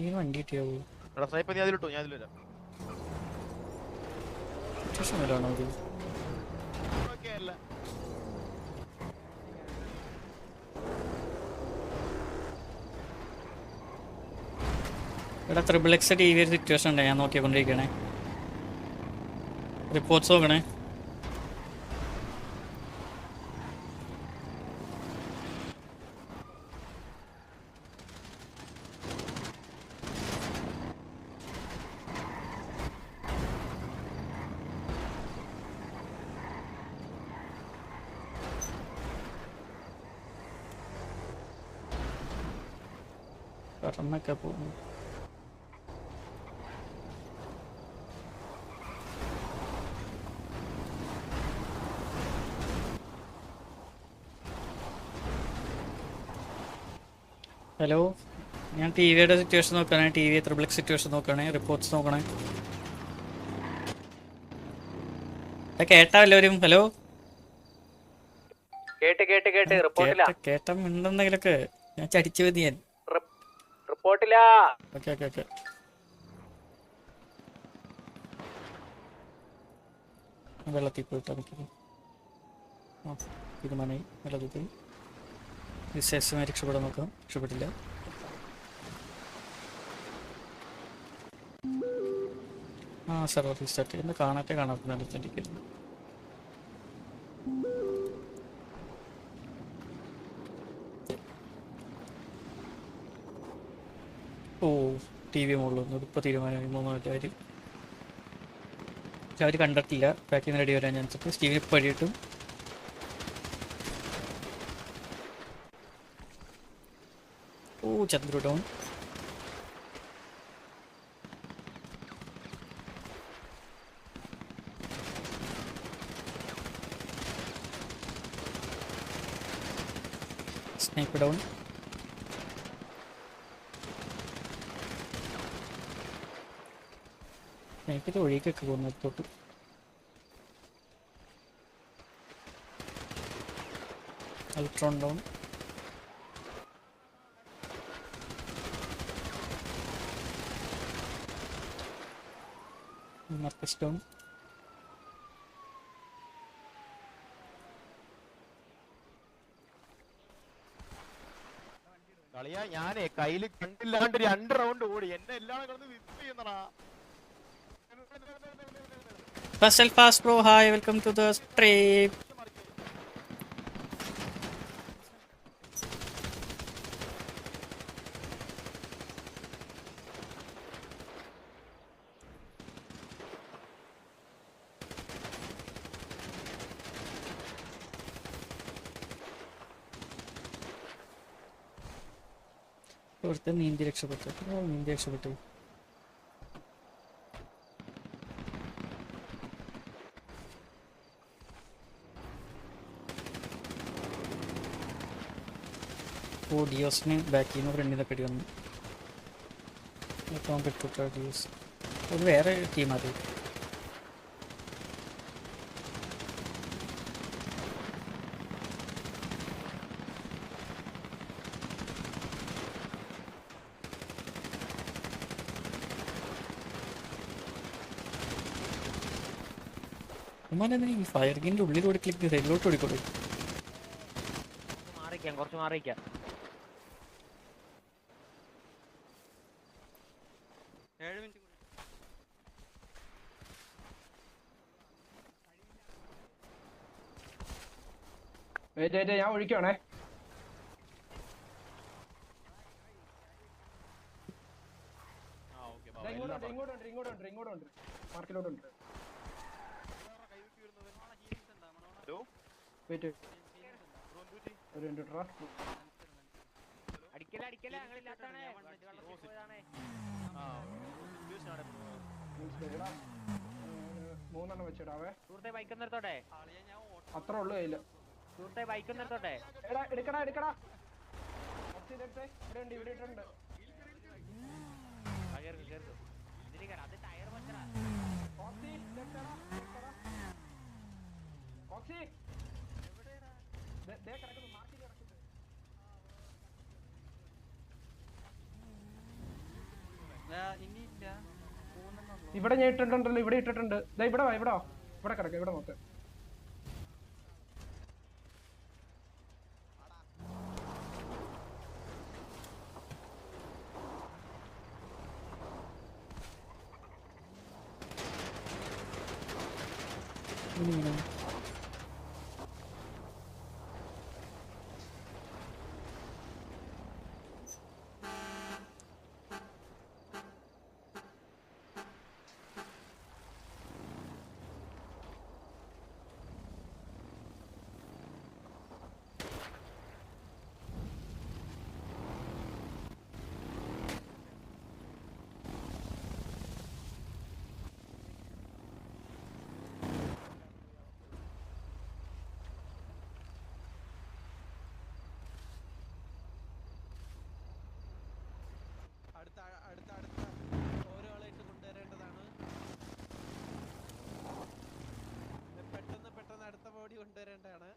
ഈ വണ്ടി കിട്ടിയാവോ? എടാ സ്നൈപ്പർ നീ അതിലിട്ടോ, ഞാൻ അതിൽ വരാം. സിറ്റുവേഷൻ വരാണോ അത്? ഓക്കെ അല്ല ഇവിടെ XXX ടി വി ഒരു സിറ്റുവേഷൻ ഉണ്ട്, ഞാൻ നോക്കിക്കൊണ്ടിരിക്കണേ. റിപ്പോർട്ട്സ് നോക്കണേ. പറഞ്ഞൊക്കെ പോകുന്നു. ഹലോ, ഞാൻ ടി വിയുടെ സിറ്റുവേഷൻ നോക്കുകയാണെ. ടി വി XXX സിറ്റുവേഷൻ നോക്കുകയാണെ. റിപ്പോർട്ട്സ് നോക്കണേ. കേട്ടാ എല്ലാവരും? ഹലോ, കേട്ട് റിപ്പോർട്ടില്ല. കേട്ട മിണ്ടെന്തെങ്കിലൊക്കെ ഞാൻ ചടിച്ചു മതി ഞാൻ. റിപ്പോർട്ടില്ല. Okay okay okay. വെള്ളത്തിൽ പോയിട്ട് നമുക്ക് തീരുമാനമായി. വെള്ളത്തിൽ പോയി വിശേഷമായി രക്ഷപ്പെടാൻ നോക്കാം. രക്ഷപ്പെട്ടില്ല. സർവർ റീസ്റ്റാർട്ട് ചെയ്യുന്ന കാണാത്ത ചിന്തിക്കുന്നു. ഓ, ടി വി മുകളിൽ വന്നു. ഇപ്പോൾ തീരുമാനമായി. 3 അവർ കണ്ടിട്ടില്ല. ബാക്കിൽ നിന്ന് റെഡി വരാൻ ഞാൻ സ്റ്റീവിന് ഇപ്പോൾ വഴി കിട്ടും. ഓ, ചന്ദ്രു ഡൗൺ. Sniper down. സ്നൈപ്പിൻ്റെ ഒഴിക്കൊക്കെ പോകുന്നു തൊട്ട്. Ultron down. Marcus down. കളിയാ ഞാനേ കയ്യില് കണ്ടില്ലാണ്ട് 2 റൗണ്ട് ഓടി. എന്നെ എല്ലാം കിടന്ന് whip ചെയ്യുന്നടാ. Pastel Fast Pro, hi, welcome to the stream. ഒരുത്തൻ നീന്തി രക്ഷപ്പെട്ടു. ഓ, ഡിയോസിന് ബാക്കിൽ നിന്ന് ഫ്രണ്ടിൽ നിന്നൊക്കെ അടി വന്നു. ഏറ്റവും പെട്ടു ഡിയോസ്. അത് വേറെ ടീമാറി. ഈ ഫയർ ഗിൻ്റെ ഉള്ളിലൂടെ ക്ലിക്ക് ചെയ്ത് സൈഡിലോട്ട് ഓടിക്കോളൂ. കുറച്ച് മാറിക്കാം. ഞാൻ ഒഴിക്കുവാണേ. ഇങ്ങോട്ടുണ്ട് മാർക്കിലോട്ടുണ്ട്. മൂന്നെണ്ണം വെച്ചിടാവേ. സുഹൃത്തെ ബൈക്ക് നിർത്തോട്ടെ. അത്ര ഉള്ളു കയ്യില്. സുഹൃത്തെ ബൈക്ക് നിർത്തോട്ടെ. എടുക്കടാ. ഇവിടെ ഇട്ടുണ്ട്. അത് ടയർ പഞ്ചറാ. ഇവിടെ ഞാൻ ഇട്ടിട്ടുണ്ടല്ലോ, ഇവിടെ ഇട്ടിട്ടുണ്ട്. ദാ ഇവിടെ വാ, ഇവിടെ വാ, ഇവിടെ കിടക്ക, ഇവിടെ നോക്ക്. അടുത്ത ഓരോ ആളായിട്ട് കൊണ്ടുവരേണ്ടതാണ്. പെട്ടെന്ന് അടുത്ത ബോഡി കൊണ്ടുവരേണ്ടതാണ്.